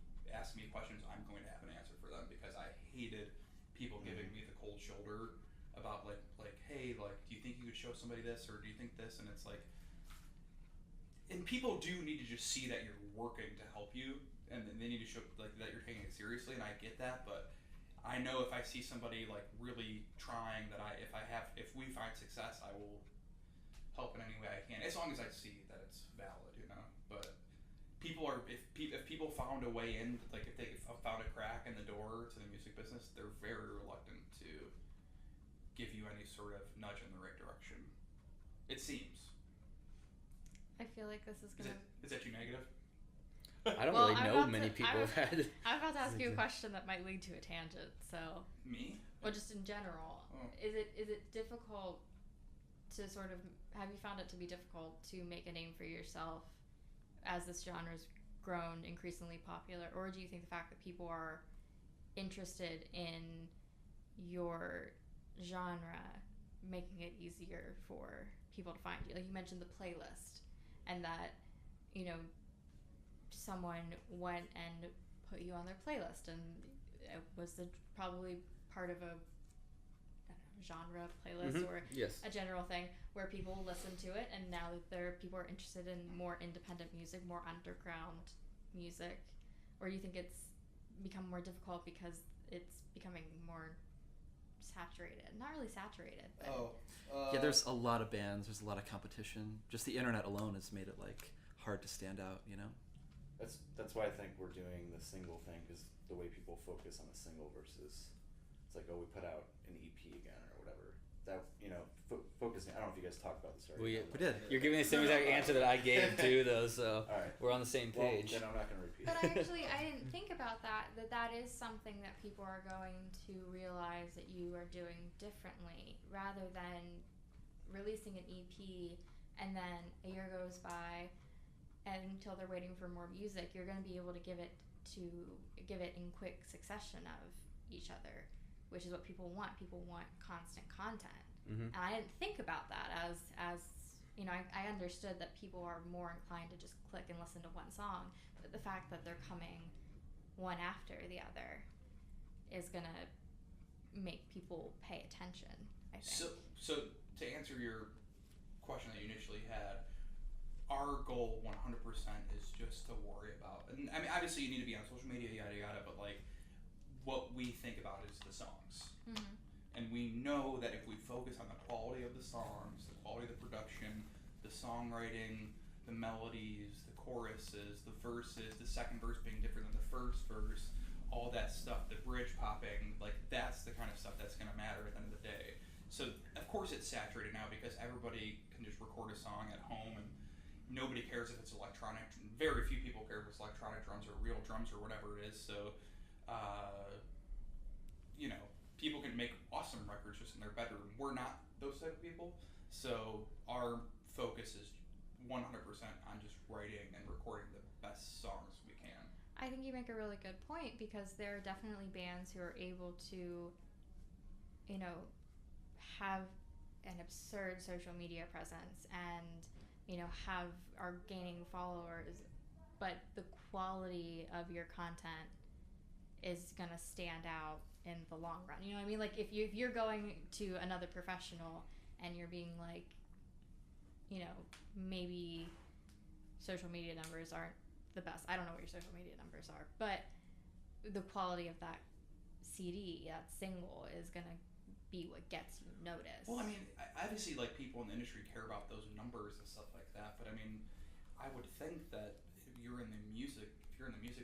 questions, I'm going to have an answer for them, because I hated people giving me the cold shoulder about like, hey, like, do you think you could show somebody this, or do you think this? And it's like, and people do need to just see that you're working to help you, and they need to show like that you're taking it seriously. And I get that, but I know if I see somebody like really trying, that if we find success, I will help in any way I can, as long as I see that it's valid, you know. But people are if people found a way in, like if they found a crack in the door to the music business, they're very reluctant to give you any sort of nudge in the right direction. It seems. I feel like this is gonna. Is that too negative? I don't really know many people have had. I'm about to ask you a question that might lead to a tangent. So. Me? Well, just in general, is it difficult to sort of, have you found it to be difficult to make a name for yourself as this genre's grown increasingly popular, or do you think the fact that people are interested in your genre making it easier for people to find you? Like you mentioned the playlist, and that, you know, someone went and put you on their playlist, and it was probably part of a genre playlist or a general thing where people listen to it, and now that people are interested in more independent music, more underground music, or do you think it's become more difficult because it's becoming more saturated. Not really saturated, but Yeah, there's a lot of bands. There's a lot of competition. Just the internet alone has made it like hard to stand out. You know. That's why I think we're doing the single thing, because the way people focus on a single versus it's like, oh, we put out an EP again or whatever. That, you know, focusing. I don't know if you guys talked about this already. We did. You're giving the same exact answer that I gave too, though. So All right. we're on the same page. Well, then I'm not going to repeat. But I didn't think about that is something that people are going to realize that you are doing differently, rather than releasing an EP and then a year goes by and until they're waiting for more music. You're going to be able to give it in quick succession of each other, which is what people want. People want constant content. Mm-hmm. And I didn't think about that as you know, I understood that people are more inclined to just click and listen to one song, but the fact that they're coming one after the other is gonna make people pay attention, I think. So to answer your question that you initially had, our goal 100% is just to worry about, and I mean, obviously you need to be on social media, yada yada, but like, what we think about is the songs. Mm-hmm. And we know that if we focus on the quality of the songs, the quality of the production, the songwriting, the melodies, the choruses, the verses, the second verse being different than the first verse, all that stuff, the bridge popping, like that's the kind of stuff that's going to matter at the end of the day. So of course it's saturated now because everybody can just record a song at home and nobody cares if it's electronic. Very few people care if it's electronic drums or real drums or whatever it is. So, you know, people can make awesome records just in their bedroom. We're not those type of people. So our focus is 100% on just writing and recording the best songs we can. I think you make a really good point, because there are definitely bands who are able to, you know, have an absurd social media presence and, you know, are gaining followers, but the quality of your content is gonna stand out in the long run. You know what I mean? Like if you're going to another professional and you're being like, you know, maybe social media numbers aren't the best. I don't know what your social media numbers are, but the quality of that CD, that single, is gonna be what gets you noticed. Well, I mean, obviously, like, people in the industry care about those numbers and stuff like that, but I mean, I would think that if you're in the music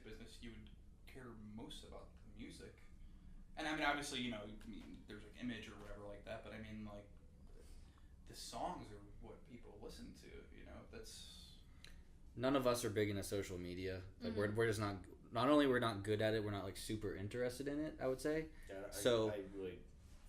business, you would care most about the music. And I mean, obviously, you know, there's like image or whatever like that, but I mean, like, the songs are what people listen to, you know, that's... None of us are big into social media. Like, Mm-hmm. we're just not only we're not good at it, we're not like super interested in it, I would say. Yeah, So I really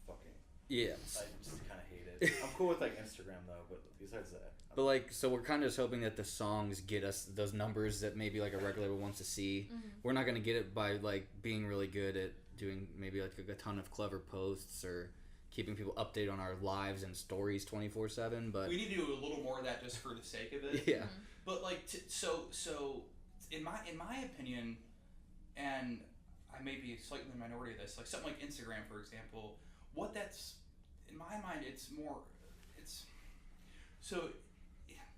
fucking... Yeah. I just kind of hate it. I'm cool with like Instagram though, but besides that... But like, so we're kind of just hoping that the songs get us those numbers that maybe like a record label wants to see. Mm-hmm. We're not going to get it by like being really good at doing maybe like a ton of clever posts or keeping people updated on our lives and stories 24/7. But we need to do a little more of that just for the sake of it. Yeah. But like, so in my opinion, and I may be slightly in the minority of this, like something like Instagram, for example, what that's, in my mind, it's so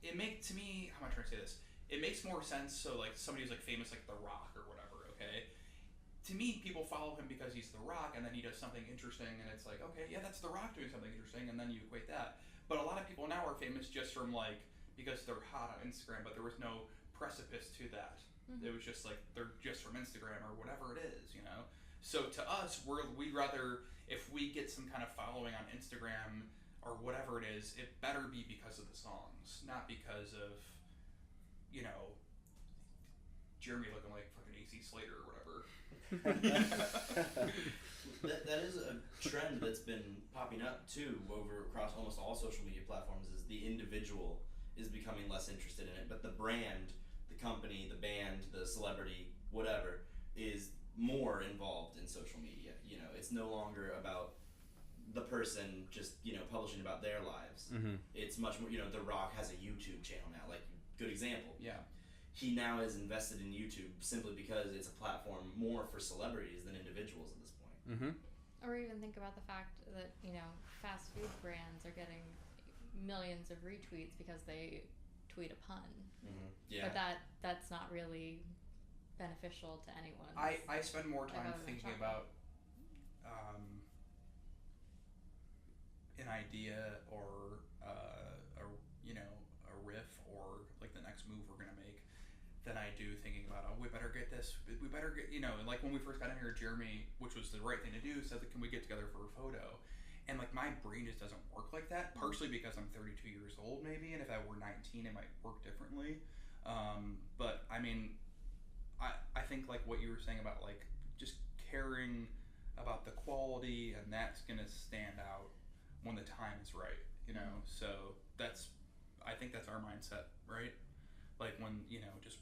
it makes, to me, how am I trying to say this? It makes more sense. So like somebody who's like famous, like The Rock or whatever. Okay, to me, people follow him because he's The Rock, and then he does something interesting, and it's like, okay, yeah, that's The Rock doing something interesting, and then you equate that. But a lot of people now are famous just from like, because they're hot on Instagram, but there was no precipice to that. Mm-hmm. It was just like, they're just from Instagram or whatever it is, you know? So to us, we'd rather, if we get some kind of following on Instagram or whatever it is, it better be because of the songs, not because of, you know, Jeremy looking like fucking AC Slater or whatever. That is a trend that's been popping up too across almost all social media platforms, is the individual is becoming less interested in it, but the brand, the company, the band, the celebrity, whatever, is more involved in social media. You know, it's no longer about the person just, you know, publishing about their lives. Mm-hmm. It's much more, you know, The Rock has a YouTube channel now, like, good example. Yeah. He now is invested in YouTube simply because it's a platform more for celebrities than individuals at this point. Mm-hmm. Or even think about the fact that, you know, fast food brands are getting millions of retweets because they tweet a pun. Mm-hmm. Yeah. But that's not really beneficial to anyone. I spend more time thinking about an idea or a riff or like the next move we're gonna make than I do thinking about, oh, we better get this, we better get, like when we first got in here, Jeremy, which was the right thing to do, said that, can we get together for a photo? And like my brain just doesn't work like that, partially because I'm 32 years old maybe, and if I were 19 it might work differently. But I mean, I think like what you were saying about like just caring about the quality, and that's gonna stand out when the time is right, so I think that's our mindset, right? Like when, just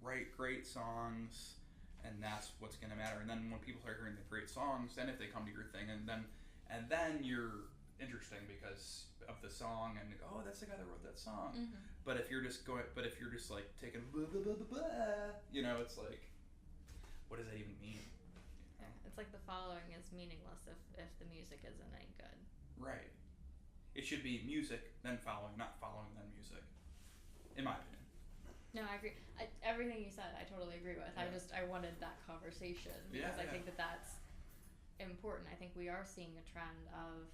write great songs, and that's what's gonna matter. And then when people start hearing the great songs, then if they come to your thing, and then you're interesting because of the song, and oh, that's the guy that wrote that song. Mm-hmm. But if you're just like taking blah, blah, blah, blah, blah, it's like, what does that even mean? Yeah, it's like the following is meaningless if the music isn't any good. Right. It should be music, then following, not following, then music. In my opinion. No, I agree. Everything you said, I totally agree with. Yeah. I wanted that conversation because I think that's important. I think we are seeing a trend of,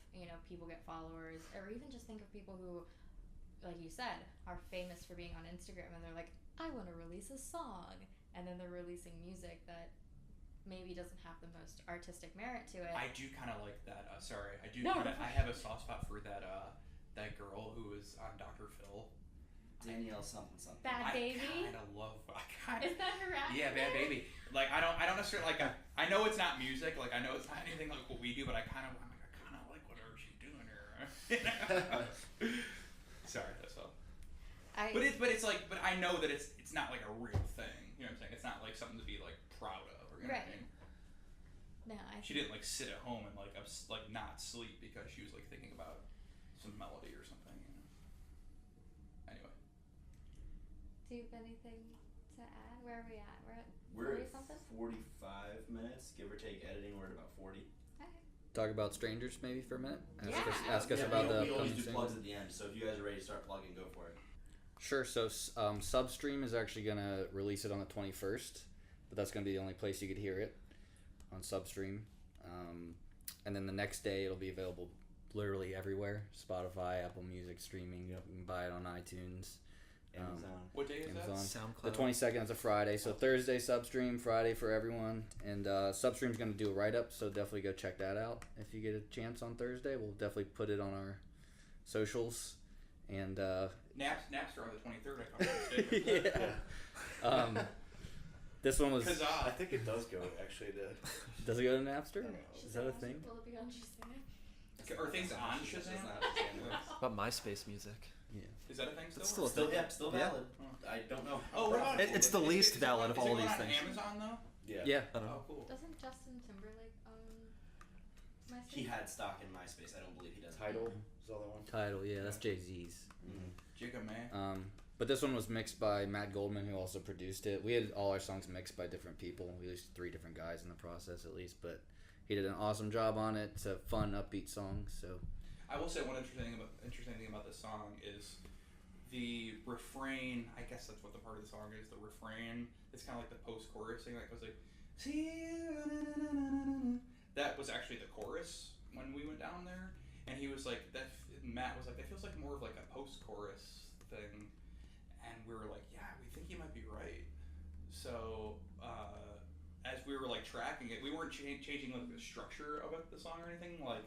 people get followers, or even just think of people who, like you said, are famous for being on Instagram, and they're like, I want to release a song, and then they're releasing music that maybe doesn't have the most artistic merit to it. I do kind of like that. Sorry, I do. No. I have a soft spot for that. That girl who was on Dr. Phil. Danielle something. Bad Baby. I kind of love. Is that her rap? Yeah, Bad Baby. Like I don't necessarily like. I know it's not music. Like I know it's not anything like what we do, but I kind of like whatever she's doing here. Sorry, that's all. But I know that it's not like a real thing. You know what I'm saying? It's not like something to be like proud of, or you know what I mean? No, She didn't like sit at home and like not sleep because she was like thinking about some melody or something. Anyway. Do you have anything to add? Where are we at? We're 40 at something? 45 minutes, give or take editing. We're at about 40. Okay. Talk about strangers maybe for a minute. Ask us Yeah, about the we always upcoming do plugs strangers. at the end, so if you guys are ready to start plugging, go for it. Sure. So Substream is actually gonna release it on the 21st, but that's gonna be the only place you could hear it on Substream. And then the next day it'll be available literally everywhere: Spotify, Apple Music, streaming. Yep. You can buy it on iTunes. Amazon. What day is that? Amazon. SoundCloud. The 22nd is a Friday, so Thursday Substream, Friday for everyone, and Substream's going to do a write-up, so definitely go check that out if you get a chance on Thursday. We'll definitely put it on our socials, and Napster on the 23rd. I thought. yeah. This one was. I think it does go actually to. Does it go to Napster? I don't know. Is that a thing? Will it be on Shazam? Are things on Shazam? About MySpace music. Yeah. Is that a thing still? It's still a Still, thing. still Yeah. valid. I don't know. Oh, what about It's the least valid of all these things. Is it on Amazon though? Yeah. Yeah. I don't know. Oh, cool. Doesn't Justin Timberlake own MySpace? He had stock in MySpace. I don't believe he does. Tidal is the other one. Title, yeah, that's Jay-Z's. Jigga man. But this one was mixed by Matt Goldman, who also produced it. We had all our songs mixed by different people. We used 3 different guys in the process, at least. But he did an awesome job on it. It's a fun, upbeat song. So I will say one interesting thing about this song is the refrain. I guess that's what the part of the song is. The refrain. It's kind of like the post-chorus thing. Like it was like, see you. Na-na-na-na-na-na. That was actually the chorus when we went down there, and he was like that. Matt was like, that feels like more of like a post-chorus thing. And we were like, yeah, we think he might be right. So as we were like tracking it, we weren't changing like the structure of the song or anything. Like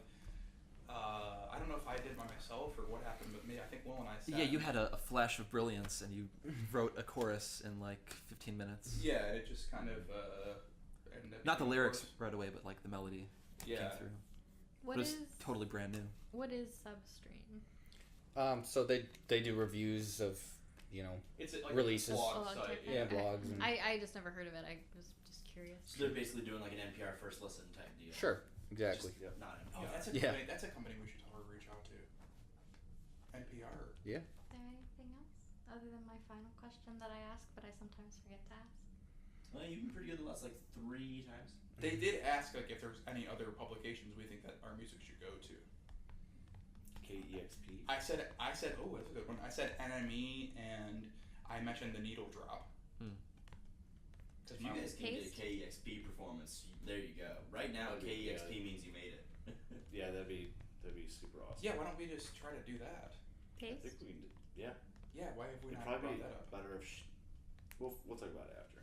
I don't know if I did by myself or what happened, but I think Will and I sat. Yeah, you had a flash of brilliance, and you wrote a chorus in like 15 minutes. Yeah, it just kind of ended up Not the being a lyrics chorus. right away, but like the melody Yeah. came through. What It was is totally brand new. what is Substream? so they do reviews of, It's like releases. A blog Blog site. type thing? yeah, Okay. blogs. And, I just never heard of it. I was just curious. So they're basically doing like an NPR first listen type deal. sure, exactly. Just not Oh, NPR. that's a Yeah. company, that's a company we should totally reach out to. NPR. Yeah. Is there anything else other than my final question that I ask, but I sometimes forget to ask? Well, you've been pretty good the last like 3 times. They did ask like if there's any other publications we think that our music should go to. KEXP. I said, oh, that's a good one. I said NME, and I mentioned the Needle Drop. So if you guys can get a KEXP performance, there you go. Right now, That'd be- KEXP means you made it. Yeah, that'd be super awesome. Yeah, why don't we just try to do that? I Paste? think we can do, yeah. Yeah, why have we It'd not probably brought be that up? better if we'll talk about it after.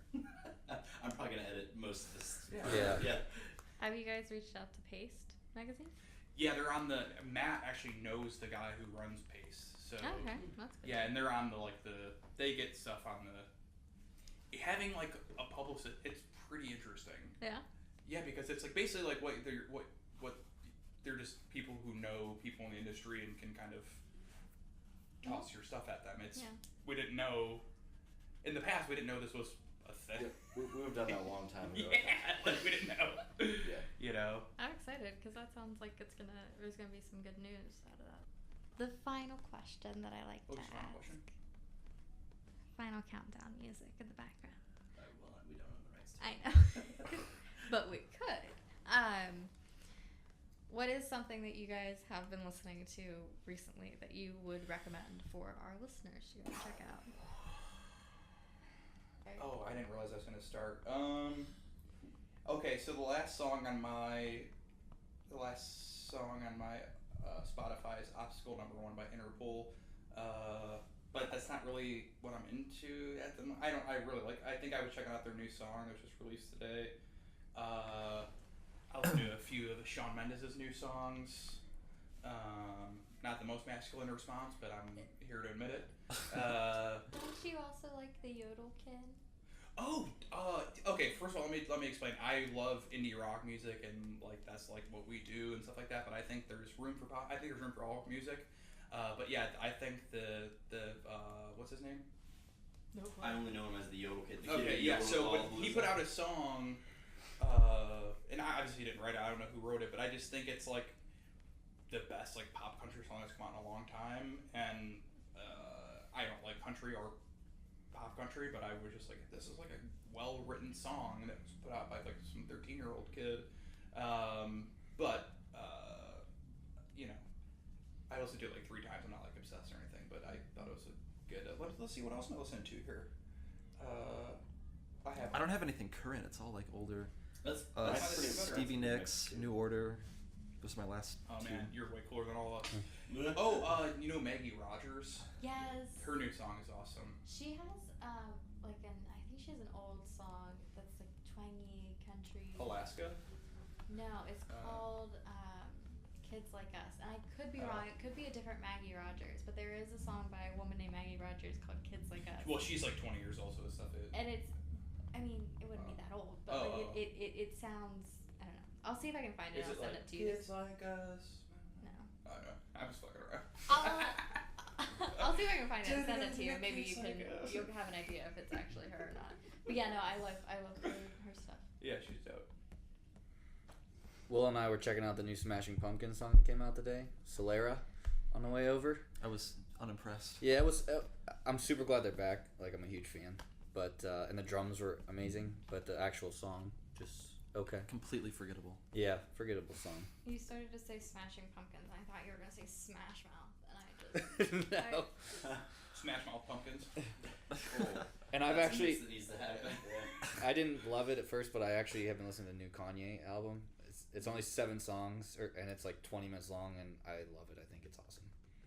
I'm probably gonna edit most of this. Yeah. Have you guys reached out to Paste magazine? Yeah, they're on the. Matt actually knows the guy who runs Pace, so Oh, okay, that's good. yeah, and they're on the they get stuff on the. Having like a publicist, it's pretty interesting. Yeah. Yeah, because it's like basically like what they're just people who know people in the industry and can kind of toss your stuff at them. It's we didn't know in the past, we didn't know this was a thing. Yeah, we've done that a long time ago. Yeah, like we didn't know. Yeah. You know. I'm excited because that sounds like there's gonna be some good news out of that. The final question that I like to What's your ask. final question? Final countdown music in the background. Well, we don't own the rights to I it. know, but we could. What is something that you guys have been listening to recently that you would recommend for our listeners to go check out? Oh, I didn't realize I was gonna start. Okay, so the last song on my Spotify is "Obstacle Number One" by Interpol. But that's not really what I'm into at the moment. I think I was checking out their new song that was just released today. I'll do a few of the Shawn Mendes' new songs. Not the most masculine response, but I'm here to admit it. Don't you also like the Yodel Kid? Okay. First of all, let me explain. I love indie rock music, and like that's like what we do and stuff like that. But I think there's room for pop. I think there's room for all music. But yeah, I think the what's his name? No. I only know him as the Yodel Kid. The Okay, kid yeah. that So yodeled when all he blues put songs. out a song, and obviously he didn't write it. I don't know who wrote it, but I just think it's like the best like pop country song that's come out in a long time. And I don't like country or pop country, but I was just like, this is like a well written song that was put out by like some 13-year-old kid. But you know, I listened to it like 3 times. I'm not like obsessed or anything, but I thought it was a good. Let's see what else am I listening to here. I don't have anything current. It's all like older. That's pretty Stevie good. Nicks, New Order. Those are my last Oh two. man, you're way cooler than all of us. good. You know Maggie Rogers? Yes. Her new song is awesome. She has I think she has an old song that's like twangy country. Alaska? No, it's called Kids Like Us. And I could be wrong. It could be a different Maggie Rogers, but there is a song by a woman named Maggie Rogers called Kids Like Us. Well, she's like 20 years old, so this stuff is. And it wouldn't be that old, but Oh. it sounds, I don't know. I'll see if I can find it. Is I'll it send like it to you. Kids Like Us? No. I don't know. I'm just fucking around. I'll see if I can find it and send it to you. Maybe Kids Like Us. you'll have an idea if it's actually her or not. But yeah, no, I love her stuff. Yeah, she's dope. Will and I were checking out the new Smashing Pumpkins song that came out today, Solera, on the way over. I was unimpressed. Yeah, it was. I'm super glad they're back. Like, I'm a huge fan. But and the drums were amazing. But the actual song, just okay. Completely forgettable. Yeah, forgettable song. You started to say Smashing Pumpkins. I thought you were gonna say Smash Mouth, and I just No. Smash Mouth Pumpkins. And I've That's a actually, mix that needs to happen. I didn't love it at first, but I actually have been listening to the new Kanye album. It's only 7 songs, and it's like 20 minutes long, and I love it. I think it's awesome.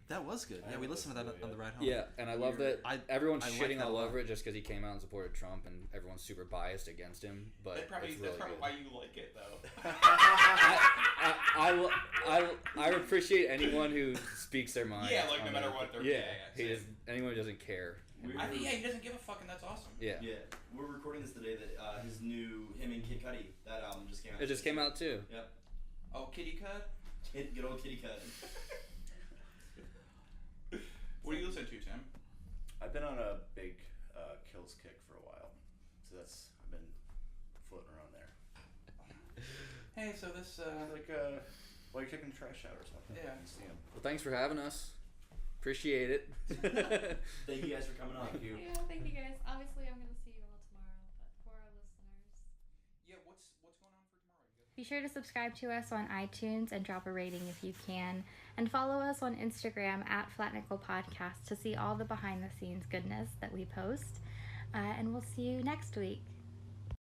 That was good. Yeah, we listened to that on the ride home. Yeah, and I love that everyone's I like shitting that a all lot. over it just because he came out and supported Trump, and everyone's super biased against him. But That's probably it's really good. why you like it, though. I appreciate anyone who speaks their mind. Yeah, like no on matter it. what they're. Yeah, same. anyone who doesn't care. I think he doesn't give a fuck, and that's awesome. Yeah. Yeah, we're recording this today. That his new him and Kid Cudi, that album just came out. It just came out too. Yep. Oh, Kitty Cut. Good old Kitty Cudi. What do you listen to, Tim? I've been on a big Kills kick for a while, so I've been floating around there. Hey, so this Like while you're taking the trash out or something. Yeah. You see 'em. Well, thanks for having us. Appreciate it. Thank you guys for coming on. Thank you. Yeah, thank you guys. Obviously, I'm gonna see you all tomorrow, but for our listeners, Yeah, what's going on for tomorrow? You guys? be sure to subscribe to us on iTunes and drop a rating if you can, and follow us on Instagram at Flatnickel Podcast to see all the behind the scenes goodness that we post. And we'll see you next week.